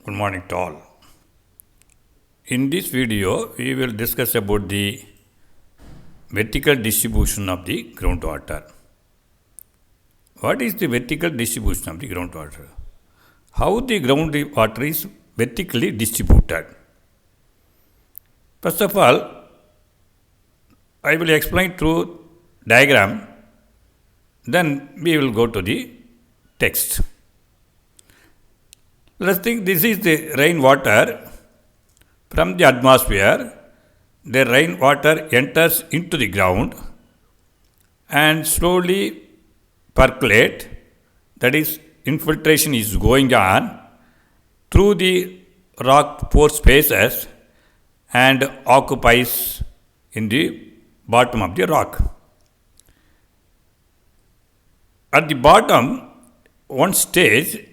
Good morning to all. In this video, we will discuss about the vertical distribution of the groundwater. What is the vertical distribution of the groundwater? How the groundwater is vertically distributed? First of all, I will explain through diagram, then we will go to the text. Let's think this is the rainwater from the atmosphere. The rainwater enters into the ground and slowly percolate, that is infiltration is going on through the rock pore spaces and occupies in the bottom of the rock. At the bottom, one stage,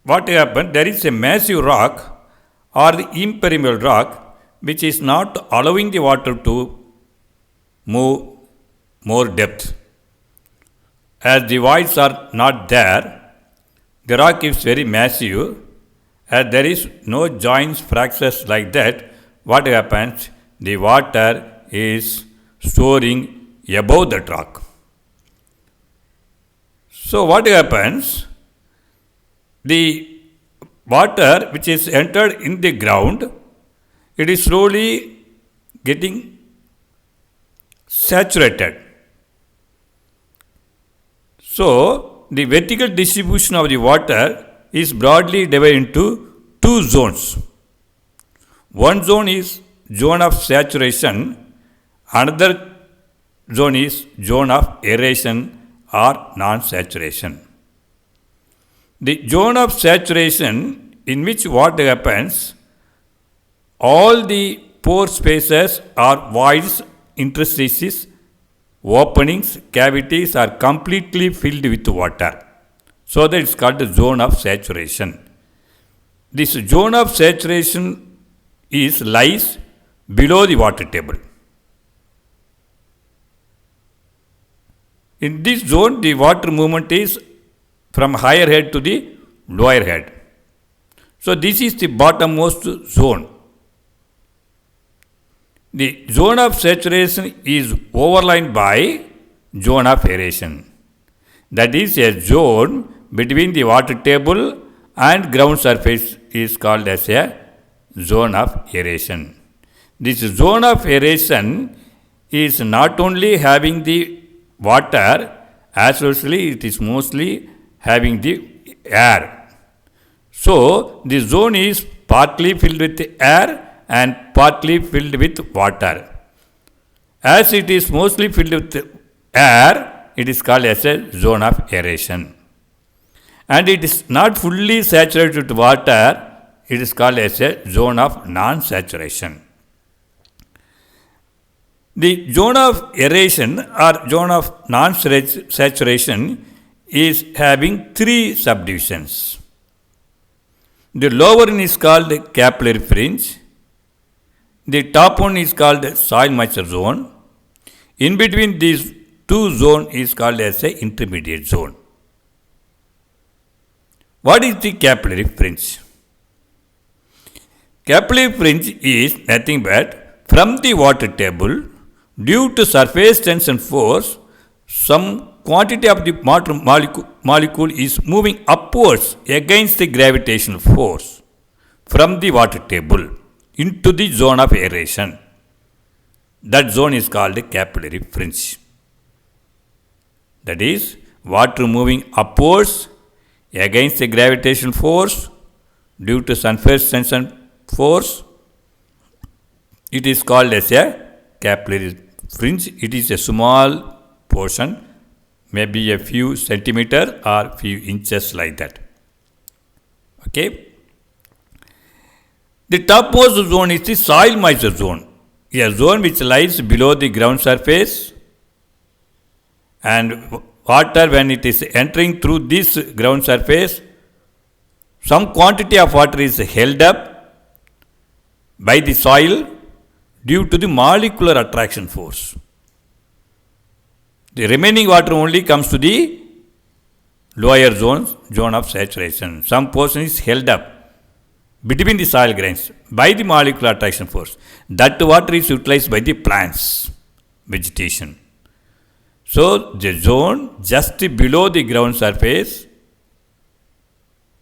what happened, there is a massive rock or the impermeable rock which is not allowing the water to move more depth. As the voids are not there, the rock is very massive. As there is no joints, fractures like that, what happens? The water is storing above that rock. So what happens? The water which is entered in the ground, it is slowly getting saturated. So the vertical distribution of the water is broadly divided into two zones. One zone is zone of saturation, another zone is zone of aeration or non-saturation. The zone of saturation, in which what happens, all the pore spaces or voids, interstices, openings, cavities are completely filled with water. So that it's called the zone of saturation. This zone of saturation lies below the water table. In this zone, the water movement is from higher head to the lower head. So this is the bottommost zone. The zone of saturation is overlain by zone of aeration. That is a zone between the water table and ground surface is called as a zone of aeration. This zone of aeration is not only having the water, as well as it is mostly having the air. So the zone is partly filled with air and partly filled with water. As it is mostly filled with air, it is called as a zone of aeration. And it is not fully saturated with water, it is called as a zone of non-saturation. The zone of aeration or zone of non-saturation is having three subdivisions. The lower one is called capillary fringe. The top one is called soil moisture zone. In between these two zones is called as a intermediate zone. What is the capillary fringe? Capillary fringe is nothing but from the water table, due to surface tension force, some quantity of the water molecule is moving upwards against the gravitational force from the water table into the zone of aeration. That zone is called capillary fringe. That is, water moving upwards against the gravitational force due to surface tension force. It is called as a capillary fringe. It is a small portion, maybe a few centimeters or few inches like that. Okay. The topmost zone is the soil moisture zone, a zone which lies below the ground surface, and water, when it is entering through this ground surface, some quantity of water is held up by the soil due to the molecular attraction force. The remaining water only comes to the lower zone of saturation. Some portion is held up between the soil grains by the molecular attraction force. That water is utilized by the plants, vegetation. So the zone just below the ground surface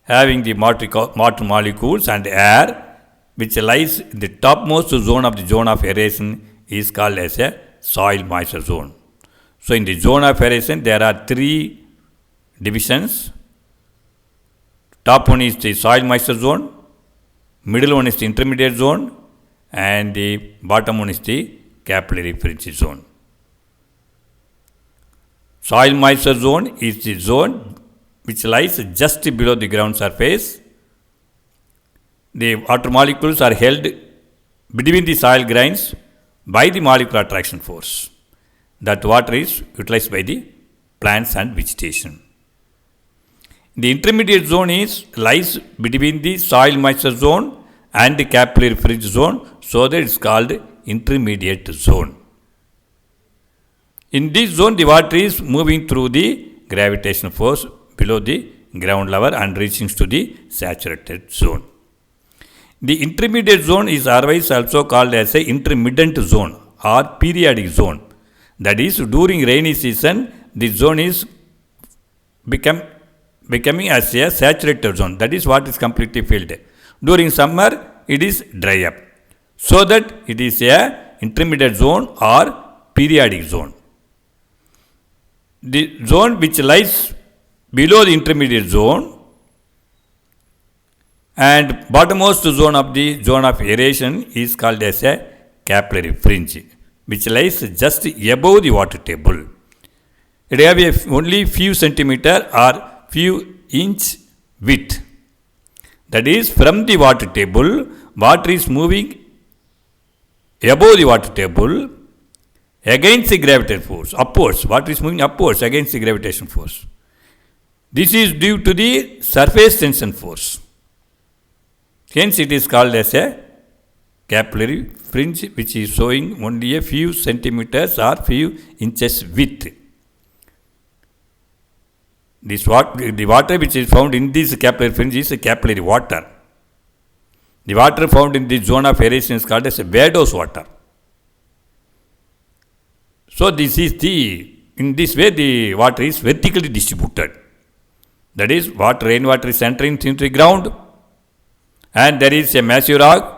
having the water molecules and air which lies in the topmost zone of the zone of aeration is called as a soil moisture zone. So in the zone of aeration there are three divisions. Top one is the soil moisture zone, middle one is the intermediate zone, and the bottom one is the capillary fringe zone. Soil moisture zone is the zone which lies just below the ground surface. The water molecules are held between the soil grains by the molecular attraction force. That water is utilized by the plants and vegetation. The intermediate zone lies between the soil moisture zone and the capillary fringe zone, so that it is called intermediate zone. In this zone, the water is moving through the gravitational force below the ground level and reaching to the saturated zone. The intermediate zone is otherwise also called as a intermittent zone or periodic zone. That is, during rainy season, the zone is becoming as a saturated zone. That is what is completely filled. During summer, it is dry up. So that it is a intermediate zone or periodic zone. The zone which lies below the intermediate zone and bottommost zone of the zone of aeration is called as a capillary fringe, which lies just above the water table. It has only few centimeter or few inch width. That is, from the water table, water is moving above the water table against the gravitational force, upwards. Water is moving upwards against the gravitational force. This is due to the surface tension force. Hence, it is called as a capillary fringe, which is showing only a few centimeters or few inches width. The water which is found in this capillary fringe is a capillary water. The water found in the zone of aeration is called as a vadose water. So in this way the water is vertically distributed. That is, rainwater is entering into the ground and there is a massive rock.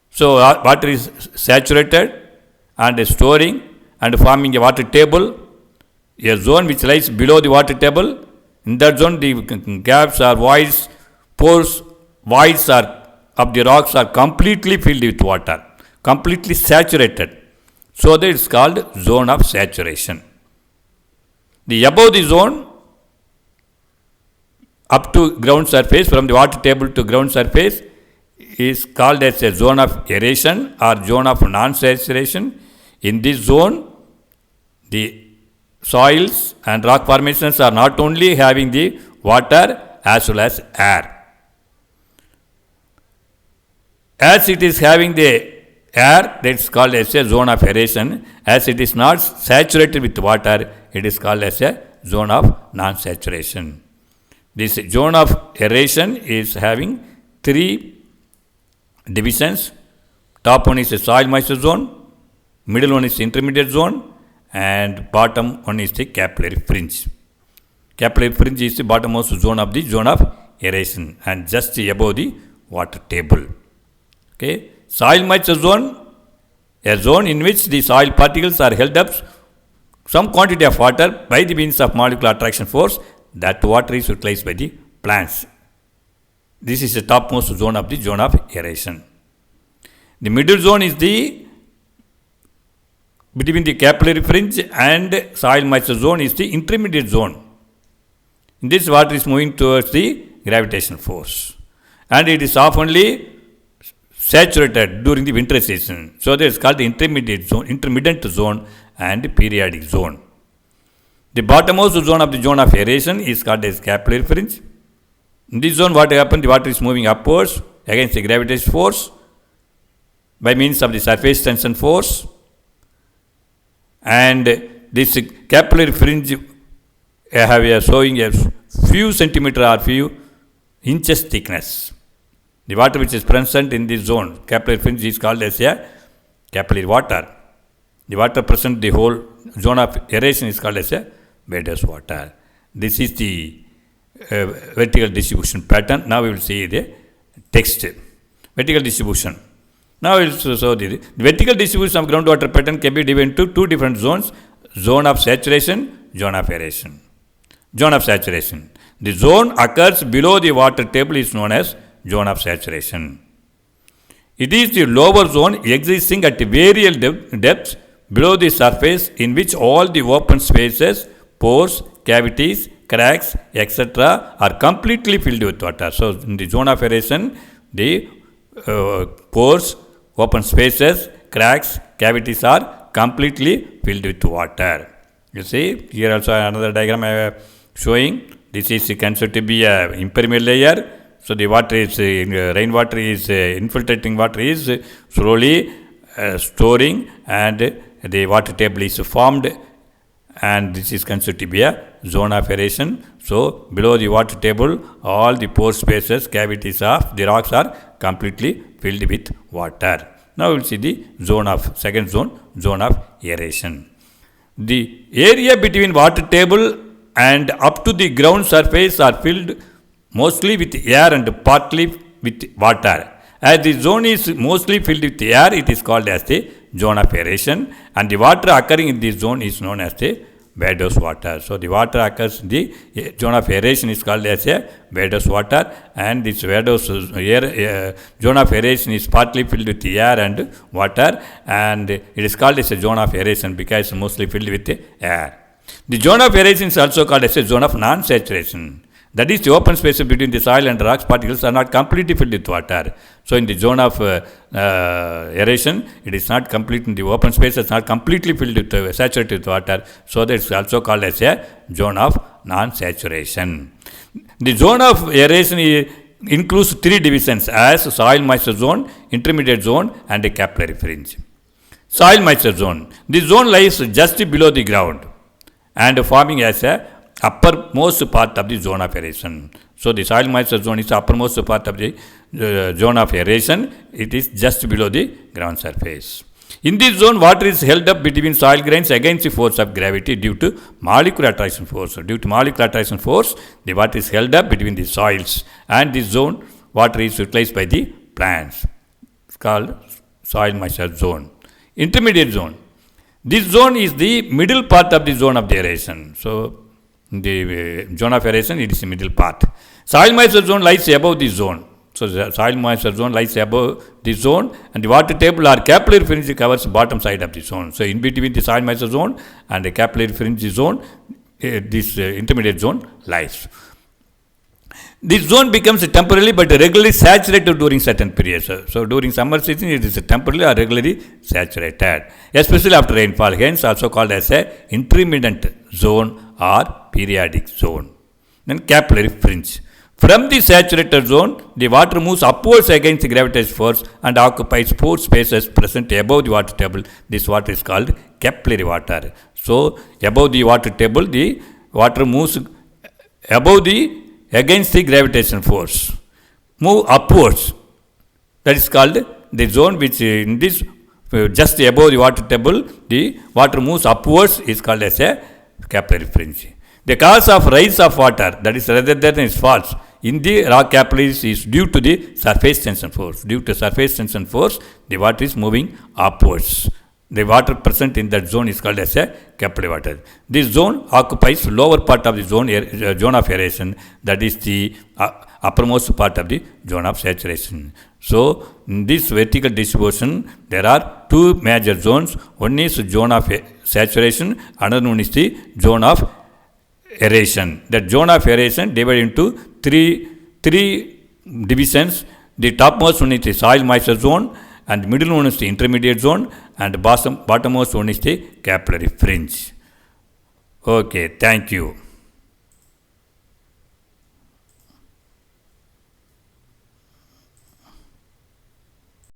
So water is saturated and storing and forming a water table, a zone which lies below the water table. In that zone, the gaps or voids of the rocks are completely filled with water, completely saturated. So that it's called zone of saturation. The above the zone, up to ground surface, from the water table to ground surface, is called as a zone of aeration or zone of non-saturation. In this zone, the soils and rock formations are not only having the water as well as air. As it is having the air, that is called as a zone of aeration. As it is not saturated with water, it is called as a zone of non-saturation. This zone of aeration is having three divisions. Top one is the soil moisture zone, middle one is the intermediate zone, and bottom one is the capillary fringe. Capillary fringe is the bottommost zone of aeration and just above the water table. Okay. Soil moisture zone, a zone in which the soil particles are held up some quantity of water by the means of molecular attraction force. That water is utilized by the plants. This is the topmost zone of aeration. The middle zone is between the capillary fringe and soil moisture zone is the intermediate zone. In this, water is moving towards the gravitational force and it is oftenly saturated during the winter season. So that is called the intermittent zone and periodic zone. The bottommost zone of aeration is called as capillary fringe. In this zone, what happens? The water is moving upwards against the gravitational force by means of the surface tension force, and this capillary fringe showing a few centimeter or few inches thickness. The water which is present in this zone, capillary fringe, is called as a capillary water. The water present in the whole zone of aeration is called as a Beddoes water. This is the vertical distribution pattern. Now we will see the text. Vertical distribution. Now we will show the vertical distribution of groundwater pattern can be divided into two different zones: zone of saturation, zone of aeration. Zone of saturation. The zone occurs below the water table is known as zone of saturation. It is the lower zone existing at various depths below the surface, in which all the open spaces, pores, cavities, cracks, etc. are completely filled with water. So, in the zone of aeration, the pores, open spaces, cracks, cavities are completely filled with water. You see, here also another diagram I am showing. This is considered to be a impermeable layer. So, the water is, rainwater is infiltrating water is slowly storing, and the water table is formed, and this is considered to be a zone of aeration. So, below the water table, all the pore spaces, cavities of the rocks are completely filled with water. Now, we will see the second zone, zone of aeration. The area between water table and up to the ground surface are filled mostly with air and partly with water. As the zone is mostly filled with air, it is called as the zone of aeration, and the water occurring in this zone is known as the Beddoes water. So, the water occurs in the zone of aeration is called as a Beddoes water, and this Beddoes zone of aeration is partly filled with air and water, and it is called as a zone of aeration because it is mostly filled with air. The zone of aeration is also called as a zone of non-saturation. That is, the open spaces between the soil and rocks particles are not completely filled with water. So, in the zone of aeration, it is not complete. In the open spaces, not completely filled with saturated with water. So, that is also called as a zone of non-saturation. The zone of aeration includes three divisions as soil moisture zone, intermediate zone, and a capillary fringe. Soil moisture zone. This zone lies just below the ground and forming as a uppermost part of the zone of aeration. So, the soil moisture zone is the uppermost part of the zone of aeration. It is just below the ground surface. In this zone, water is held up between soil grains against the force of gravity due to molecular attraction force. So, due to molecular attraction force, the water is held up between the soils, and this zone, water is utilized by the plants. It's called soil moisture zone. Intermediate zone. This zone is the middle part of the zone of the aeration. So, in the zone of aeration, it is the middle part. Soil moisture zone lies above this zone. So, the soil moisture zone lies above this zone, and the water table or capillary fringe covers the bottom side of the zone. So, in between the soil moisture zone and the capillary fringe zone, this intermediate zone lies. This zone becomes temporarily but regularly saturated during certain periods. So, during summer season, it is temporarily or regularly saturated, especially after rainfall. Hence, also called as a intermittent zone or periodic zone. Then capillary fringe. From the saturated zone, the water moves upwards against the gravitational force and occupies pore spaces present above the water table. This water is called capillary water. So, above the water table, the water moves against the gravitational force. Move upwards. That is called the zone which in this just above the water table, the water moves upwards is called as a capillary fringe. The cause of rise of water, that is rather than its falls, in the rock capillaries is due to the surface tension force. Due to surface tension force, the water is moving upwards. The water present in that zone is called as a capillary water. This zone occupies lower part of the zone of aeration, that is the uppermost part of the zone of saturation. So, in this vertical distribution, there are two major zones. One is zone of saturation, another one is the zone of aeration. That zone of aeration divided into three divisions. The topmost one is the soil moisture zone, and the middle one is the intermediate zone, and the bottommost one is the capillary fringe. Okay, thank you.